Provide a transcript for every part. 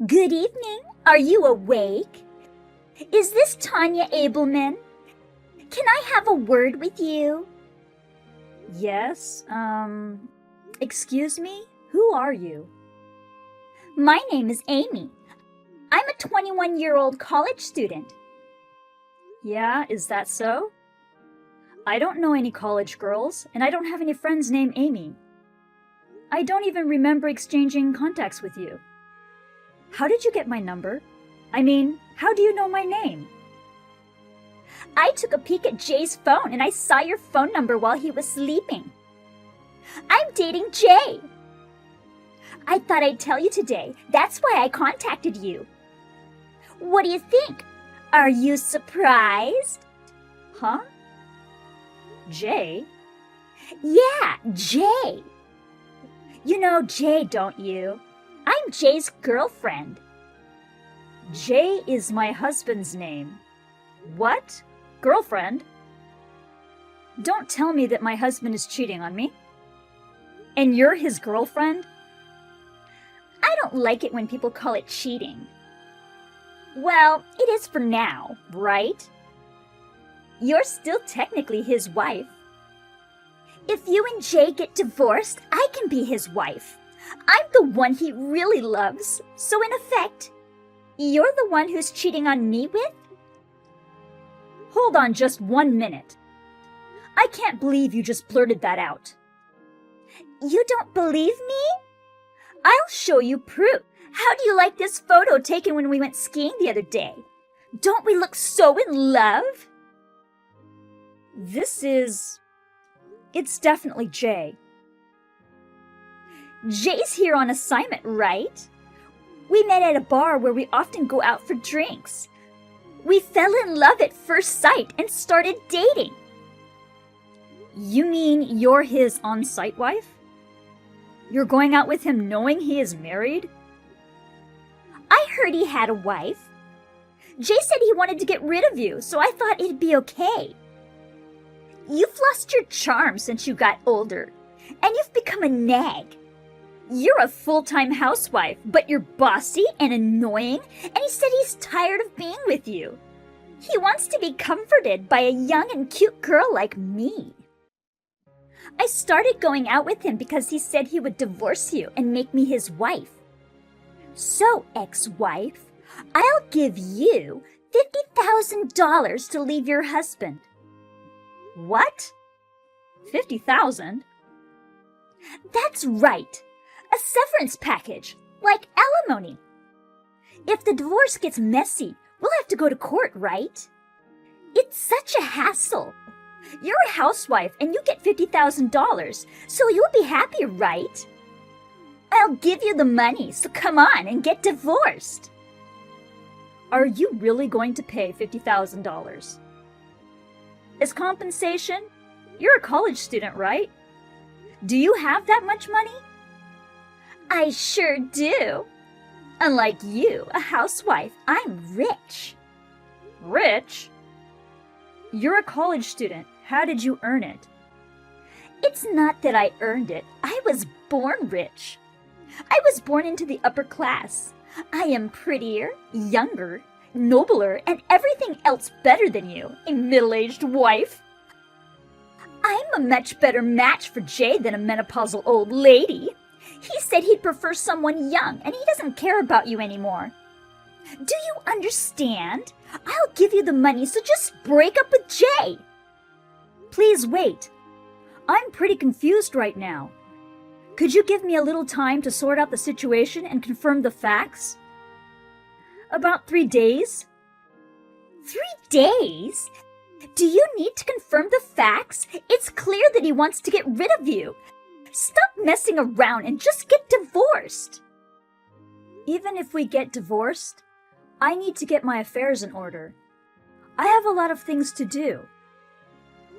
Good evening. Are you awake? Is this Tanya Abelman? Can I have a word with you? Yes, excuse me? Who are you? My name is Amy. I'm a 21-year-old college student. Yeah, is that so? I don't know any college girls, and I don't have any friends named Amy. I don't even remember exchanging contacts with you. How did you get my number? I mean, how do you know my name? I took a peek at Jay's phone and I saw your phone number while he was sleeping. I'm dating Jay. I thought I'd tell you today. That's why I contacted you. What do you think? Are you surprised? Huh? Jay? Yeah, Jay. You know Jay, don't you? I'm Jay's girlfriend. Jay is my husband's name. What? Girlfriend? Don't tell me that my husband is cheating on me. And you're his girlfriend? I don't like it when people call it cheating. Well, it is for now, right? You're still technically his wife. If you and Jay get divorced, I can be his wife. I'm the one he really loves, so in effect, you're the one who's cheating on me with? Hold on just 1 minute. I can't believe you just blurted that out. You don't believe me? I'll show you proof. How do you like this photo taken when we went skiing the other day? Don't we look so in love? It's definitely Jay. Jay's here on assignment, right? We met at a bar where we often go out for drinks. We fell in love at first sight and started dating. You mean you're his on-site wife? You're going out with him knowing he is married? I heard he had a wife. Jay said he wanted to get rid of you, so I thought it'd be okay. You've lost your charm since you got older, and you've become a nag. You're a full-time housewife, but you're bossy and annoying, and he said he's tired of being with you. He wants to be comforted by a young and cute girl like me. I started going out with him because he said he would divorce you and make me his wife. So, ex-wife, I'll give you $50,000 to leave your husband. What? 50,000? That's right. A severance package, like alimony. If the divorce gets messy, we'll have to go to court, right? It's such a hassle. You're a housewife and you get $50,000, so you'll be happy, right? I'll give you the money, so come on and get divorced. Are you really going to pay $50,000? As compensation? You're a college student, right? Do you have that much money? I sure do. Unlike you, a housewife, I'm rich. Rich? You're a college student. How did you earn it? It's not that I earned it. I was born rich. I was born into the upper class. I am prettier, younger, nobler, and everything else better than you, a middle-aged wife. I'm a much better match for Jay than a menopausal old lady. He said he'd prefer someone young, and he doesn't care about you anymore. Do you understand? I'll give you the money, so just break up with Jay. Please wait. I'm pretty confused right now. Could you give me a little time to sort out the situation and confirm the facts? About 3 days? 3 days? Do you need to confirm the facts? It's clear that he wants to get rid of you. Stop messing around and just get divorced. Even if we get divorced, I need to get my affairs in order. I have a lot of things to do.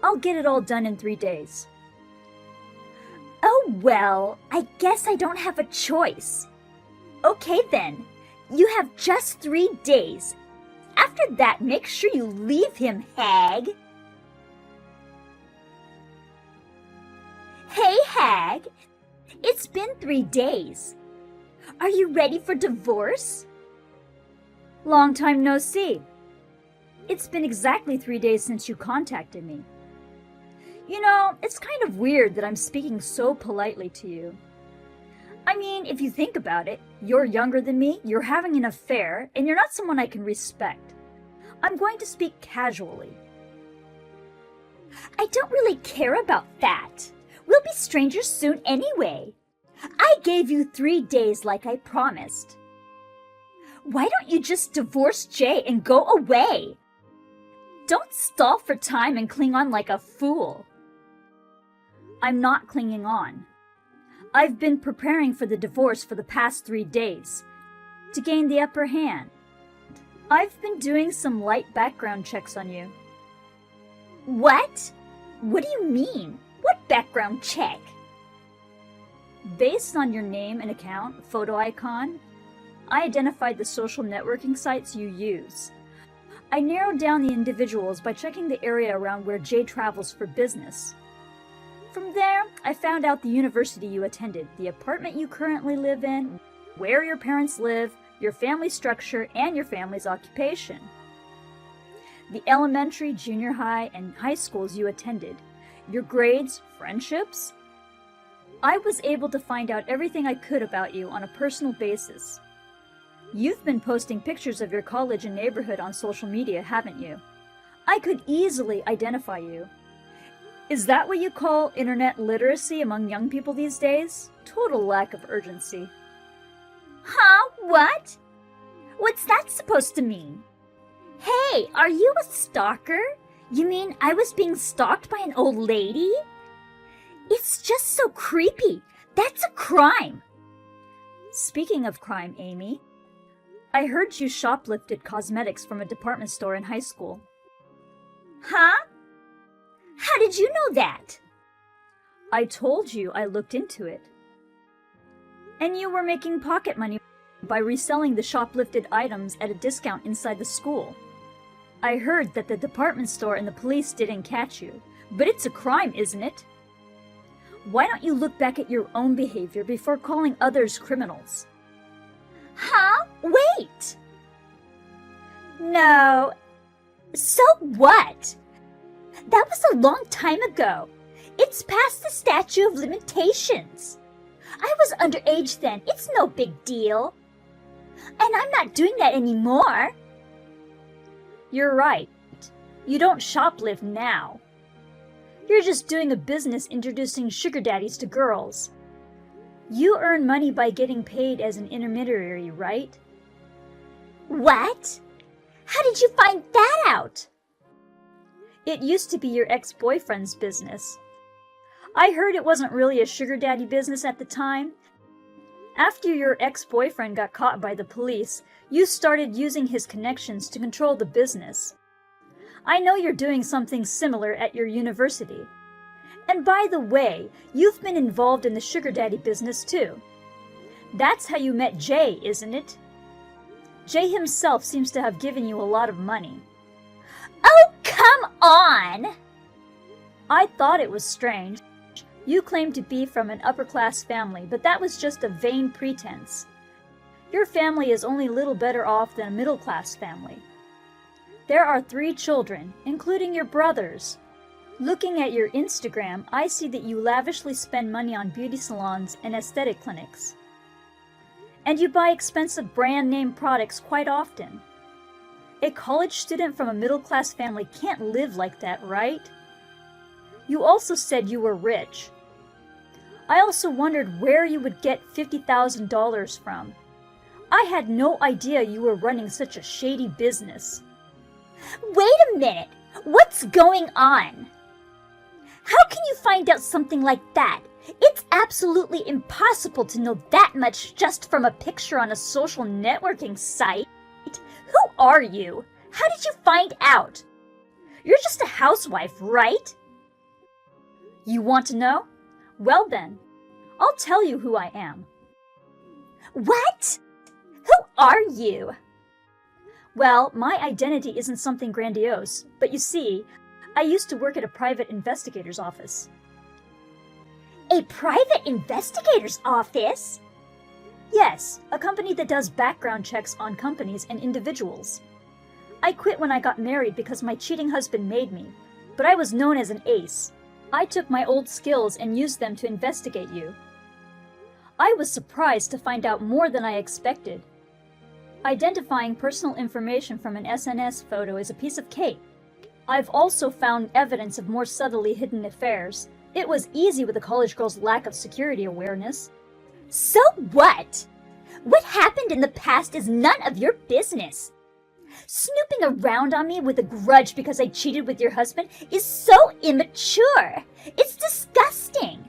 I'll get it all done in 3 days. Oh, well, I guess I don't have a choice. Okay then, you have just 3 days. After that, make sure you leave him, hag. Hey, hag. It's been 3 days. Are you ready for divorce? Long time no see. It's been exactly 3 days since you contacted me. You know, it's kind of weird that I'm speaking so politely to you. I mean, if you think about it, you're younger than me, you're having an affair, and you're not someone I can respect. I'm going to speak casually. I don't really care about that. We'll be strangers soon anyway. I gave you 3 days like I promised. Why don't you just divorce Jay and go away? Don't stall for time and cling on like a fool. I'm not clinging on. I've been preparing for the divorce for the past 3 days to gain the upper hand. I've been doing some light background checks on you. What? What do you mean? What background check? Based on your name and account, photo icon, I identified the social networking sites you use. I narrowed down the individuals by checking the area around where Jay travels for business. From there, I found out the university you attended, the apartment you currently live in, where your parents live, your family structure, and your family's occupation. The elementary, junior high, and high schools you attended, your grades, friendships. I was able to find out everything I could about you on a personal basis. You've been posting pictures of your college and neighborhood on social media, haven't you? I could easily identify you. Is that what you call internet literacy among young people these days? Total lack of urgency. Huh? What? What's that supposed to mean? Hey, are you a stalker? You mean I was being stalked by an old lady? It's just so creepy. That's a crime. Speaking of crime, Amy, I heard you shoplifted cosmetics from a department store in high school. Huh? How did you know that? I told you I looked into it. And you were making pocket money by reselling the shoplifted items at a discount inside the school. I heard that the department store and the police didn't catch you, but it's a crime, isn't it? Why don't you look back at your own behavior before calling others criminals? Huh? Wait! No. So what? That was a long time ago. It's past the statute of limitations. I was underage then. It's no big deal. And I'm not doing that anymore. You're right. You don't shoplift now. You're just doing a business introducing sugar daddies to girls. You earn money by getting paid as an intermediary, right? What? How did you find that out? It used to be your ex-boyfriend's business. I heard it wasn't really a sugar daddy business at the time. After your ex-boyfriend got caught by the police, you started using his connections to control the business. I know you're doing something similar at your university. And by the way, you've been involved in the sugar daddy business too. That's how you met Jay, isn't it? Jay himself seems to have given you a lot of money. Oh, come on! I thought it was strange. You claimed to be from an upper-class family, but that was just a vain pretense. Your family is only a little better off than a middle-class family. There are 3 children, including your brothers. Looking at your Instagram, I see that you lavishly spend money on beauty salons and aesthetic clinics. And you buy expensive brand-name products quite often. A college student from a middle-class family can't live like that, right? You also said you were rich. I also wondered where you would get $50,000 from. I had no idea you were running such a shady business. Wait a minute! What's going on? How can you find out something like that? It's absolutely impossible to know that much just from a picture on a social networking site. Who are you? How did you find out? You're just a housewife, right? You want to know? Well then, I'll tell you who I am. What? Who are you? Well, my identity isn't something grandiose, but you see, I used to work at a private investigator's office. A private investigator's office? Yes, a company that does background checks on companies and individuals. I quit when I got married because my cheating husband made me, but I was known as an ace. I took my old skills and used them to investigate you. I was surprised to find out more than I expected. Identifying personal information from an SNS photo is a piece of cake. I've also found evidence of more subtly hidden affairs. It was easy with a college girl's lack of security awareness. So what? What happened in the past is none of your business. Snooping around on me with a grudge because I cheated with your husband is so immature. It's disgusting.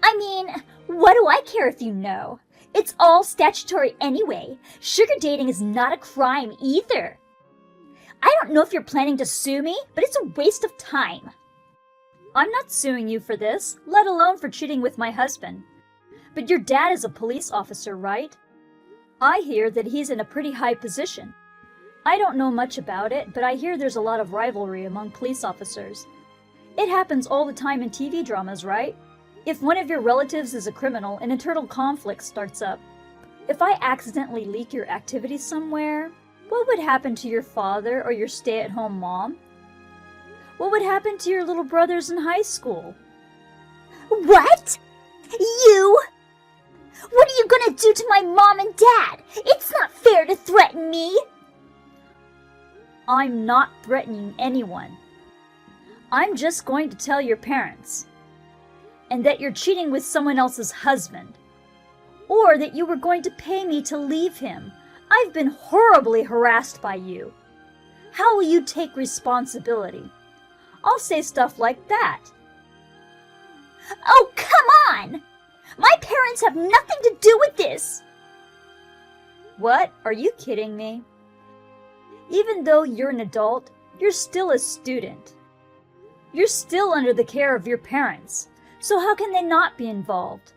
I mean, what do I care if you know? It's all statutory anyway. Sugar dating is not a crime either. I don't know if you're planning to sue me, but it's a waste of time. I'm not suing you for this, let alone for cheating with my husband. But your dad is a police officer, right? I hear that he's in a pretty high position. I don't know much about it, but I hear there's a lot of rivalry among police officers. It happens all the time in TV dramas, right? If one of your relatives is a criminal, an internal conflict starts up. If I accidentally leak your activities somewhere, what would happen to your father or your stay-at-home mom? What would happen to your little brothers in high school? What? You? What are you gonna do to my mom and dad? It's not fair to threaten me. I'm not threatening anyone. I'm just going to tell your parents. And that you're cheating with someone else's husband. Or that you were going to pay me to leave him. I've been horribly harassed by you. How will you take responsibility? I'll say stuff like that. Oh, come on! My parents have nothing to do with this. What? Are you kidding me? Even though you're an adult, you're still a student. You're still under the care of your parents, so how can they not be involved?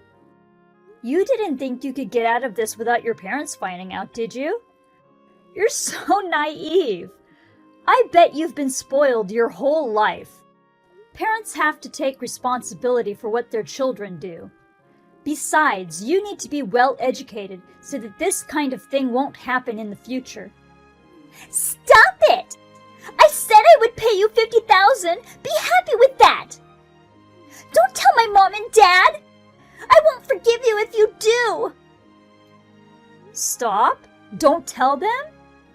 You didn't think you could get out of this without your parents finding out, did you? You're so naive. I bet you've been spoiled your whole life. Parents have to take responsibility for what their children do. Besides, you need to be well educated so that this kind of thing won't happen in the future. Stop it! I said I would pay you $50,000. Be happy with that. Don't tell my mom and dad. I won't forgive you if you do. Stop? Don't tell them?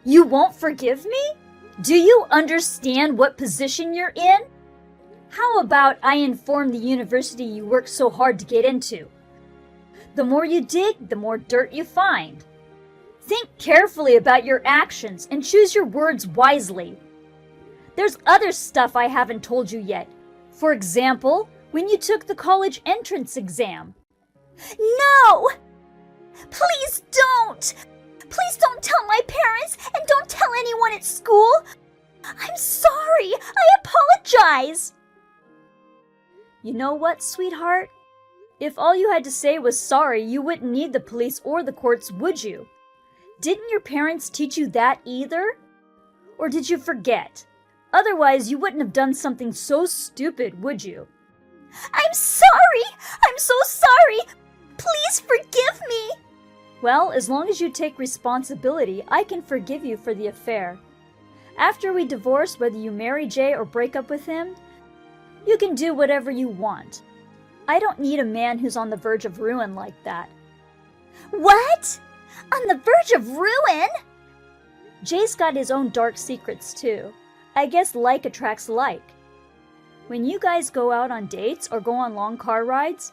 You won't forgive me? Do you understand what position you're in? How about I inform the university you worked so hard to get into? The more you dig, the more dirt you find. Think carefully about your actions and choose your words wisely. There's other stuff I haven't told you yet. For example, when you took the college entrance exam. No! Please don't! Please don't tell my parents and don't tell anyone at school. I'm sorry. I apologize. You know what, sweetheart? If all you had to say was sorry, you wouldn't need the police or the courts, would you? Didn't your parents teach you that either? Or did you forget? Otherwise, you wouldn't have done something so stupid, would you? I'm sorry! I'm so sorry! Please forgive me! Well, as long as you take responsibility, I can forgive you for the affair. After we divorce, whether you marry Jay or break up with him, you can do whatever you want. I don't need a man who's on the verge of ruin like that. What? On the verge of ruin? Jay's got his own dark secrets too. I guess like attracts like. When you guys go out on dates or go on long car rides,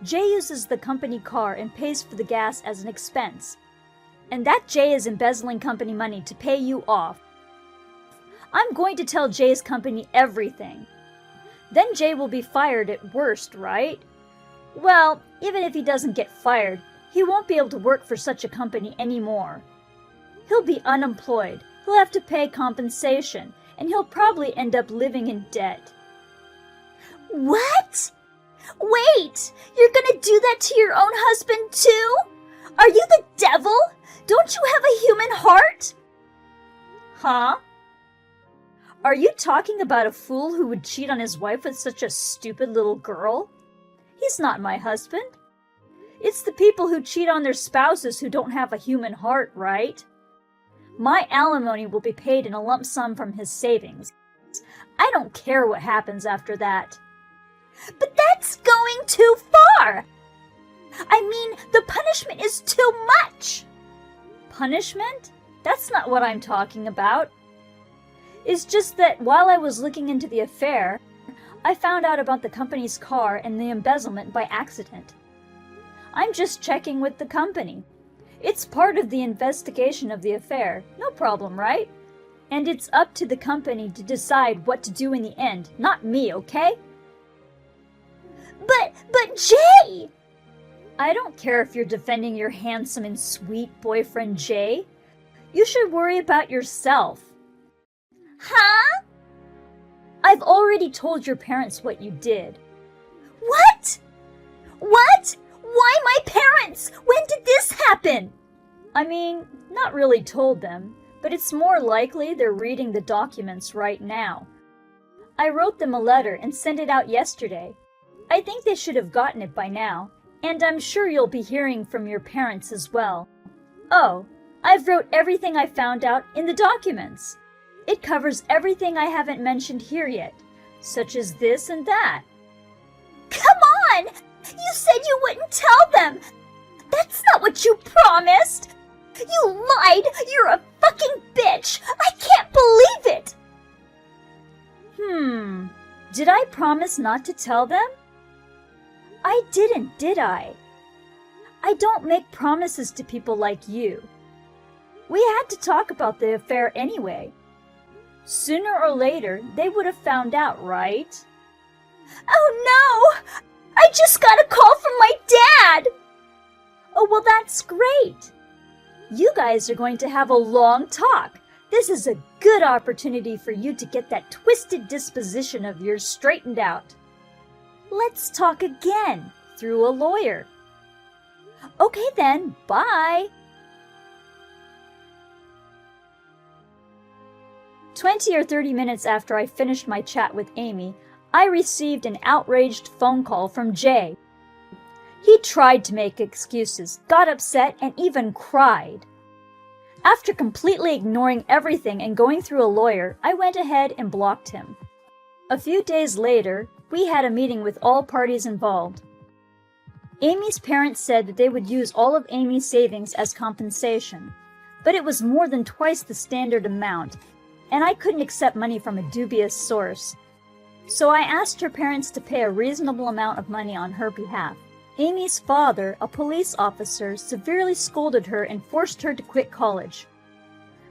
Jay uses the company car and pays for the gas as an expense. And that Jay is embezzling company money to pay you off. I'm going to tell Jay's company everything. Then Jay will be fired at worst, right? Well, even if he doesn't get fired, he won't be able to work for such a company anymore. He'll be unemployed, he'll have to pay compensation, and he'll probably end up living in debt. What? Wait! You're gonna do that to your own husband too? Are you the devil? Don't you have a human heart? Huh? Are you talking about a fool who would cheat on his wife with such a stupid little girl? He's not my husband. It's the people who cheat on their spouses who don't have a human heart, right? My alimony will be paid in a lump sum from his savings. I don't care what happens after that. But that's going too far! I mean, the punishment is too much! Punishment? That's not what I'm talking about. It's just that while I was looking into the affair, I found out about the company's car and the embezzlement by accident. I'm just checking with the company. It's part of the investigation of the affair. No problem, right? And it's up to the company to decide what to do in the end, not me, okay? But Jay! I don't care if you're defending your handsome and sweet boyfriend Jay. You should worry about yourself. Huh? I've already told your parents what you did. What? What? Why my parents? When did this happen? I mean, not really told them, but it's more likely they're reading the documents right now. I wrote them a letter and sent it out yesterday. I think they should have gotten it by now, and I'm sure you'll be hearing from your parents as well. Oh, I've wrote everything I found out in the documents. It covers everything I haven't mentioned here yet, such as this and that. Come on! You said you wouldn't tell them! That's not what you promised! You lied! You're a fucking bitch! I can't believe it! Did I promise not to tell them? I didn't, did I? I don't make promises to people like you. We had to talk about the affair anyway. Sooner or later, they would have found out, right? Oh no! I just got a call from my dad! Oh, well, that's great. You guys are going to have a long talk. This is a good opportunity for you to get that twisted disposition of yours straightened out. Let's talk again, through a lawyer. Okay then, bye. 20 or 30 minutes after I finished my chat with Amy, I received an outraged phone call from Jay. He tried to make excuses, got upset, and even cried. After completely ignoring everything and going through a lawyer, I went ahead and blocked him. A few days later, we had a meeting with all parties involved. Amy's parents said that they would use all of Amy's savings as compensation, but it was more than twice the standard amount, and I couldn't accept money from a dubious source. So I asked her parents to pay a reasonable amount of money on her behalf. Amy's father, a police officer, severely scolded her and forced her to quit college.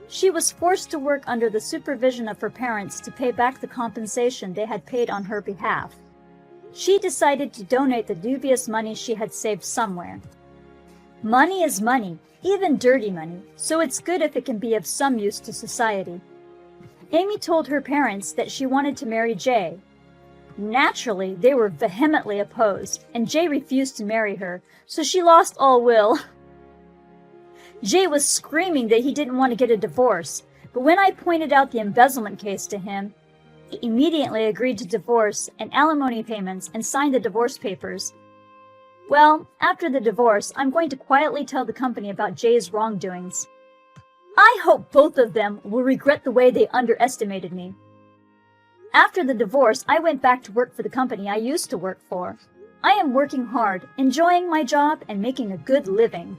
She was forced to work under the supervision of her parents to pay back the compensation they had paid on her behalf. She decided to donate the dubious money she had saved somewhere. Money is money, even dirty money, so it's good if it can be of some use to society. Amy told her parents that she wanted to marry Jay. Naturally, they were vehemently opposed, and Jay refused to marry her, so she lost all will. Jay was screaming that he didn't want to get a divorce, but when I pointed out the embezzlement case to him, he immediately agreed to divorce and alimony payments and signed the divorce papers. Well, after the divorce, I'm going to quietly tell the company about Jay's wrongdoings. I hope both of them will regret the way they underestimated me. After the divorce, I went back to work for the company I used to work for. I am working hard, enjoying my job, and making a good living.